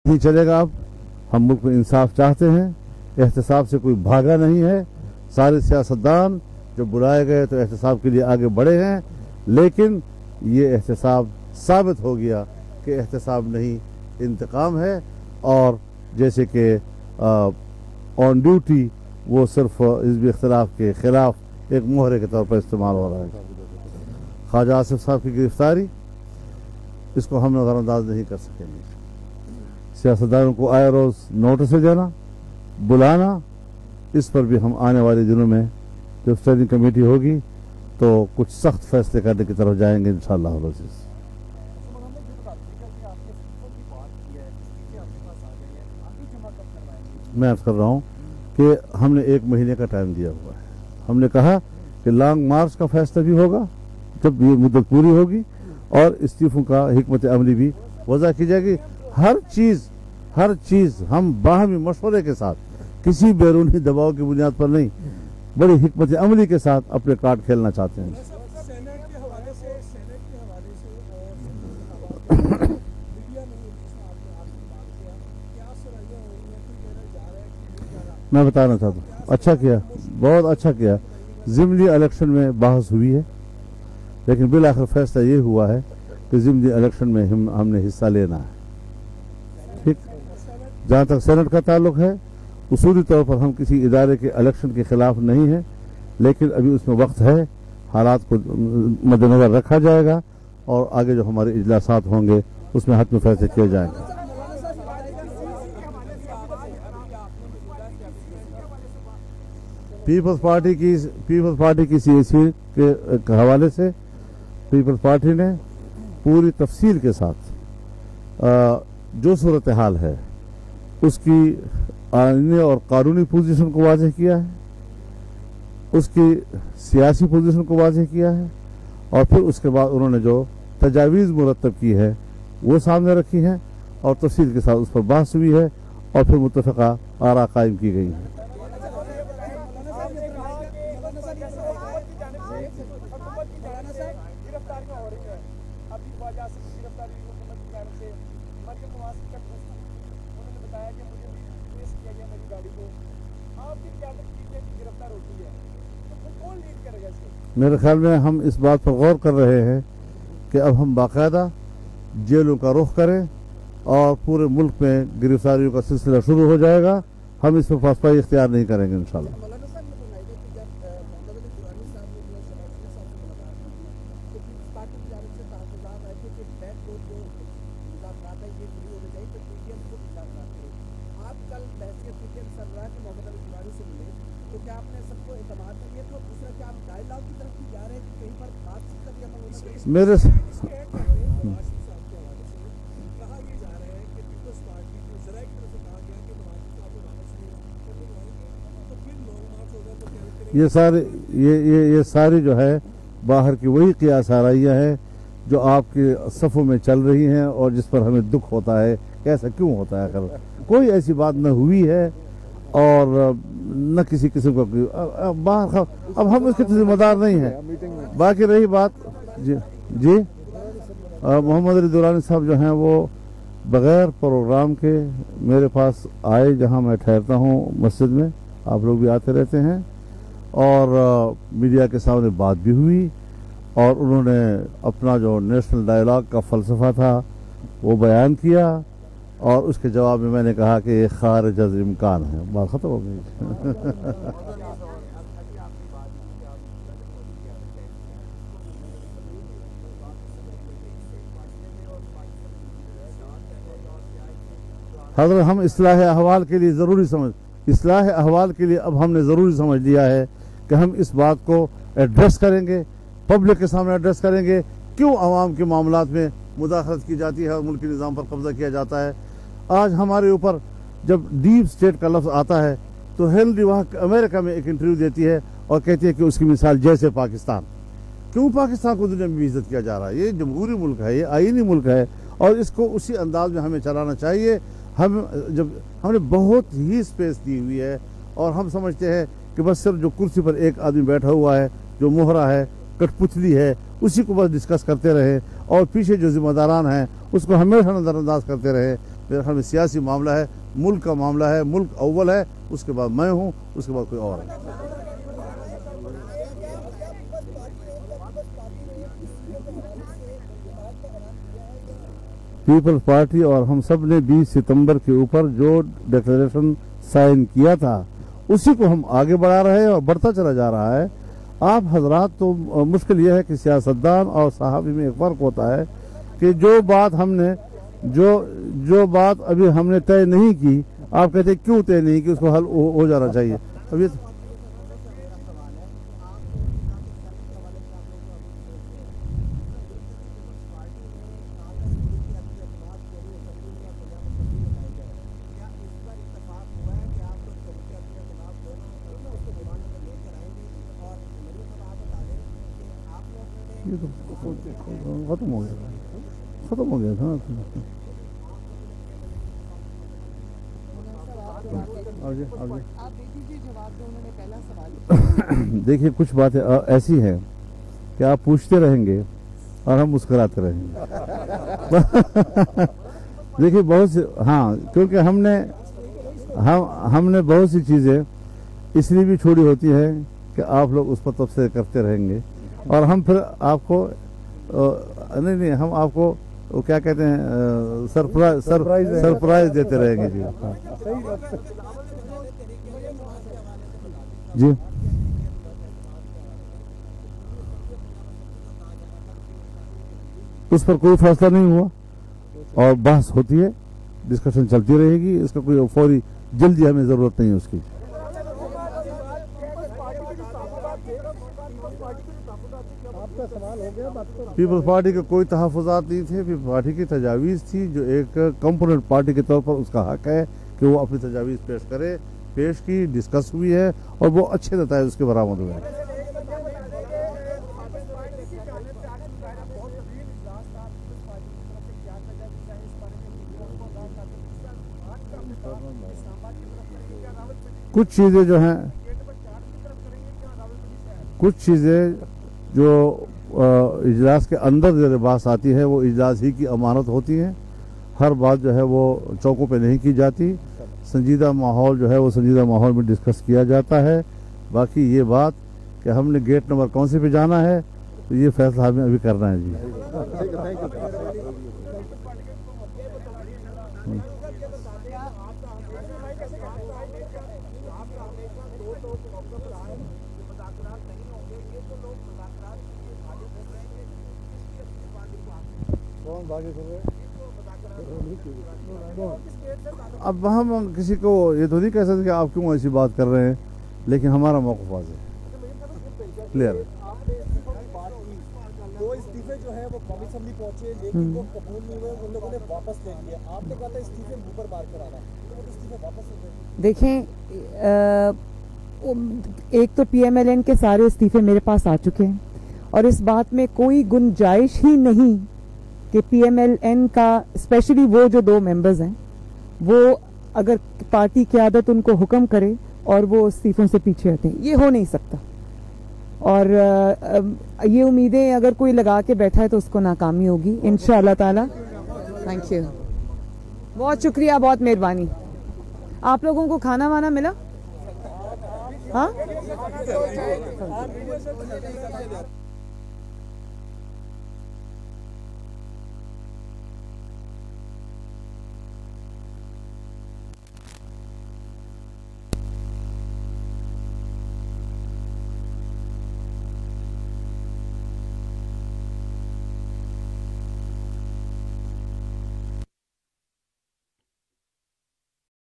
नहीं चलेगा। अब हम मुल्क में इंसाफ चाहते हैं, एहतसाब से कोई भागा नहीं है। सारे सियासतदान जो बुलाए गए तो एहतसाब के लिए आगे बढ़े हैं, लेकिन ये एहतसाब साबित हो गया कि एहतसाब नहीं इंतकाम है। और जैसे कि ऑन ड्यूटी वो सिर्फ हिज़्ब इख्तिलाफ के खिलाफ एक मोहरे के तौर पर इस्तेमाल हो रहा है। ख्वाजा आसिफ साहब की गिरफ्तारी, इसको हम नज़रअंदाज नहीं कर सकेंगे। सियासतदानों को आए रोज़ नोटिस देना, बुलाना, इस पर भी हम आने वाले दिनों में जब स्टैंडिंग कमेटी होगी तो कुछ सख्त फैसले करने की तरफ जाएंगे इंशाअल्लाह अज़ीज़। मैं अर्ज़ कर रहा हूँ कि हमने 1 महीने का टाइम दिया हुआ है। हमने कहा कि लॉन्ग मार्च का फैसला भी होगा जब ये मुद्दत पूरी होगी, और इस्तीफों का हिकमत अमली भी वज़ा की जाएगी। हर चीज़ हम बाहमी मशवरे के साथ, किसी बैरूनी दबाव की बुनियाद पर नहीं, बड़ी हिकमत अमली के साथ अपने कार्ड खेलना चाहते हैं। मैं बताना चाहता हूँ, अच्छा किया, बहुत अच्छा किया। ज़िमनी इलेक्शन में बहस हुई है, लेकिन बिल आखिर फैसला ये हुआ है कि ज़िमनी इलेक्शन में हमने हिस्सा लेना है। ठीक, जहाँ तक सेनेट का ताल्लुक है, उसूली तौर पर हम किसी इदारे के इलेक्शन के खिलाफ नहीं है, लेकिन अभी उसमें वक्त है, हालात को मद्देनजर रखा जाएगा और आगे जो हमारे इजलासात होंगे उसमें हतमी फैसले किए जाएंगे। पीपल्स पार्टी की सीएसी के हवाले से पीपल्स पार्टी ने पूरी तफसील के साथ जो सूरत हाल है उसकी आईनी और कानूनी पोजीशन को वाज़ेह किया है, उसकी सियासी पोजीशन को वाज़ेह किया है, और फिर उसके बाद उन्होंने जो तजावीज़ मुरतब की है वो सामने रखी हैं और तफसील के साथ उस पर बहस हुई है और फिर मुत्तफ़क़ा आरा कायम की गई है। मेरे ख्याल में हम इस बात पर गौर कर रहे हैं कि अब हम बाकायदा जेलों का रुख करें और पूरे मुल्क में गिरफ्तारियों का सिलसिला शुरू हो जाएगा। हम इस पर फासपाई इख्तियार नहीं करेंगे इंशाल्लाह। मेरे ये सारी जो है बाहर की वही क़ियास आराइयाँ है जो आपके सफ़ों में चल रही हैं और जिस पर हमें दुख होता है कि ऐसा क्यों होता है। अगर कोई ऐसी बात न हुई है और न किसी किस्म का बाहर, अब हम इसके जिम्मेदार नहीं हैं। बाकी रही बात जी मोहम्मद अली दुरानी साहब जो हैं वो बग़ैर प्रोग्राम के मेरे पास आए, जहां मैं ठहरता हूं मस्जिद में, आप लोग भी आते रहते हैं, और मीडिया के सामने बात भी हुई और उन्होंने अपना जो नेशनल डायलॉग का फ़लसफ़ा था वो बयान किया और उसके जवाब में मैंने कहा कि ये खारिज अज़ इम्कान है। बात ख़त्म हो गई। हज़रत हम इस्लाह अहवाल के लिए इस्लाह अहवाल के लिए अब हमने ज़रूरी समझ लिया है कि हम इस बात को एड्रेस करेंगे, पब्लिक के सामने एड्रेस करेंगे, क्यों अवाम के मामलात में मुदाखलत की जाती है और मुल्की निज़ाम पर कब्ज़ा किया जाता है। आज हमारे ऊपर जब डीप स्टेट का लफ्ज़ आता है तो हेनरी वहाँ अमेरिका में एक इंटरव्यू देती है और कहती है कि उसकी मिसाल जैसे पाकिस्तान। क्यों पाकिस्तान को दुनिया में बेइज्जत किया जा रहा है? ये जमहूरी मुल्क है, ये आईनी मुल्क है और इसको उसी अंदाज में हमें चलाना चाहिए। हमने बहुत ही स्पेस दी हुई है और हम समझते हैं कि बस सिर्फ जो कुर्सी पर एक आदमी बैठा हुआ है, जो मोहरा है, कठपुतली है, उसी को बस डिस्कस करते रहे और पीछे जो जिम्मेदारान हैं उसको हमेशा नज़रअंदाज करते रहे, میرے خیال میں سیاسی معاملہ ہے، ملک کا معاملہ ہے، ملک اول ہے، اس کے بعد میں ہوں، اس کے بعد کوئی اور ہے۔ پیپلز پارٹی اور ہم سب نے 20 ستمبر کے اوپر جو ڈکلیریشن سائن کیا تھا اسی کو ہم آگے بڑھا رہے ہیں اور بڑھتا چلا جا رہا ہے۔ آپ حضرات تو مشکل یہ ہے کہ سیاستدان اور صحافی میں ایک فرق ہوتا ہے کہ جو بات ابھی ہم نے طے نہیں کی، آپ کہتے ہیں کیوں طے نہیں کی، اس کو حل ہو جانا چاہیے۔ اب یہ ختم ہو گیا تھا نا۔ دیکھیے کچھ باتیں ایسی ہیں کہ آپ پوچھتے رہیں گے اور ہم مسکراتے رہیں گے۔ دیکھیے بہت سی، ہاں، کیونکہ ہم نے بہت سی چیزیں اس لیے بھی چھوڑی ہوتی ہیں کہ آپ لوگ اس پر تبصرے کرتے رہیں گے اور ہم پھر آپ کو نہیں ہم آپ کو کیا کہتے ہیں سرپرائز دیتے رہیں گے۔ جی اس پر کوئی فیصلہ نہیں ہوا اور بحث ہوتی ہے، ڈسکشن چلتی رہے گی، اس کا کوئی فوری جلدی ہمیں ضرورت نہیں ہے اس کی۔ پیپلز پارٹی کے کوئی تحفظات نہیں تھے، پیپلز پارٹی کی تجاویز تھی جو ایک کمپوننٹ پارٹی کے طور پر اس کا حق ہے کہ وہ اپنی تجاویز پیش کرے، پیش کی، ڈسکس ہوئی ہے اور وہ اچھے نتائج اس کے برآمد ہوئے ہیں۔ کچھ چیزیں جو ہیں، کچھ چیزیں جو اجلاس کے اندر جو بات آتی ہے وہ اجلاس ہی کی امانت ہوتی ہیں، ہر بات جو ہے وہ چوکوں پہ نہیں کی جاتی، سنجیدہ ماحول جو ہے وہ سنجیدہ ماحول میں ڈسکس کیا جاتا ہے۔ باقی یہ بات کہ ہم نے گیٹ نمبر کون سے پہ جانا ہے تو یہ فیصلہ ہمیں ابھی کرنا ہے۔ جی اب ہم کسی کو یہ تو نہیں کہہ سکتے کہ آپ کیوں ایسی بات کر رہے ہیں، لیکن ہمارا موقف واضح ہے، کلیئر ہے۔ دو استعفے جو ہیں وہ قومی اسمبلی پہنچے لیکن وہ قبول نہیں ہوئے، ان لوگوں نے واپس لے لیے۔ آپ نے کہا تھا استعفے اوپر بار کرانا، تو وہ استعفے واپس لے لیں۔ دیکھیں، ایک تو پی ایم ایل این کے سارے استعفے میرے پاس آ چکے ہیں اور اس بات میں کوئی گنجائش ہی نہیں کہ پی ایم ایل این کا اسپیشلی وہ جو 2 ممبرز ہیں وہ اگر پارٹی قیادت ان کو حکم کرے اور وہ استعفوں سے پیچھے ہٹیں، یہ ہو نہیں سکتا۔ اور یہ امیدیں اگر کوئی لگا کے بیٹھا ہے تو اس کو ناکامی ہوگی انشاءاللہ تعالی۔ تھینک یو، بہت شکریہ، بہت مہربانی۔ آپ لوگوں کو کھانا وانا ملا؟ ہاں